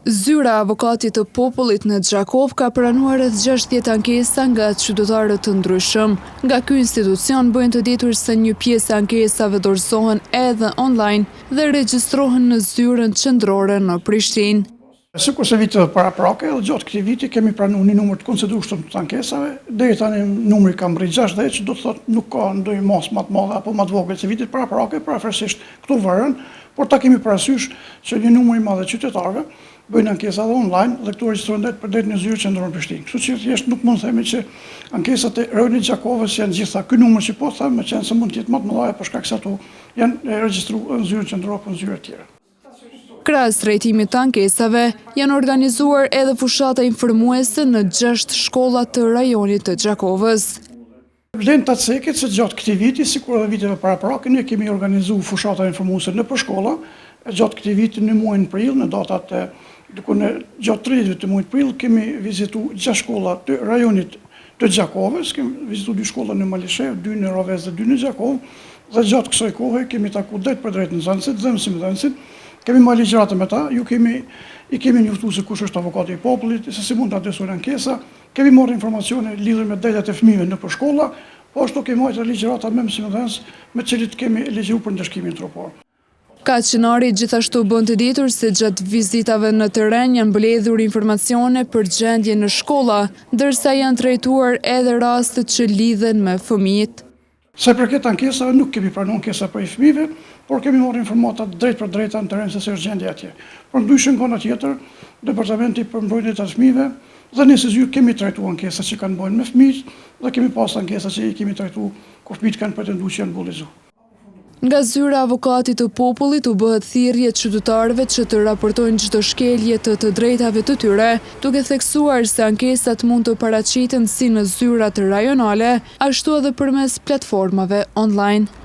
Zyra e Avokatit të Popullit në Gjakov ka pranuar rreth 60 ankesa nga qytetarë të ndryshëm. Nga ky institucion bëjnë të ditur se një pjesë e ankesave dorëzohen edhe online dhe regjistrohen në zyrën qendrore në Prishtinë. Sikur se vitet paraprake, edhe gjatë këtij viti kemi pranuar një numër të konsiderueshëm të ankesave. Deri tani numri ka mbërrit 60, që do të thotë nuk ka ndonjë mos më të madhe apo më të vogël se vitit paraprake, parafërsisht këtu vërën, por ta kemi parasysh që një numër i madh të qytetarëve bëjnë ankesa dhe online dhe këtu regjistrohen drejt në zyrën qendrore në Prishtinë. Kështu që thjesht nuk mund të themi që ankesat e rajonit Gjakovës janë gjitha ky numër që po them, meqense se mund të jetë më të mëdha për shkak se ato janë regjistruar në zyrën qendrore apo në zyra të tjera. Krahas trajtimit të ankesave, janë organizuar edhe fushata informuese në 6 shkolla të rajonit të Gjakovës. Vlen ta cekit se gjatë këtij viti, sikur edhe viteve paraprake, ne kemi organizuar fushata informuese në përshkolla. Gjatë këtij viti në muajin prill, në datat gjatë 30 të muajit prill, kemi vizituar 6 shkolla të rajonit të Gjakovës, kemi vizituar 2 shkolla në Malishev, 2 në Rovez dhe 2 në Gjakov, dhe gjatë kësaj kohe kemi takuar drejt për drejt nxënësit, dhënësit, kemi marrë ligjëratë me ta, i kemi njoftuar se kush është avokati i popullit, se si mund të adresojnë ankesa, kemi marrë informacione lidhur me drejtat e fëmijëve në përshkolla, po ashtu kemi marrë ligjërata me mësimdhënës me të cilët kemi ligjëruar për ndëshkimin trupor. Kaqënari gjithashtu bën të ditur se gjatë vizitave në terren janë mbledhur informacione për gjendjen në shkolla, ndërsa janë trajtuar edhe rastet që lidhen me fëmijët. Sa i përket ankesave, nuk kemi pranuar ankesa për fëmijëve, por kemi marrë informata drejt për drejta në terren se si është gjendja atje. Por ndryshe nga ana tjetër, Departamenti për mbrojtjen e fëmijëve dhe ne si zyrë kemi trajtuar ankesa që kanë bënë me fëmijët dhe kemi pas ankesa që i kemi trajtuar kur fëmijët kanë pretenduar që janë bullizuar. Nga zyra e Avokatit të Popullit u bëhet thirrje qytetarëve që të raportojnë çdo shkelje të drejtave të tyre, duke theksuar se ankesat mund të paraqiten si në zyrat rajonale, ashtu edhe përmes platformave online.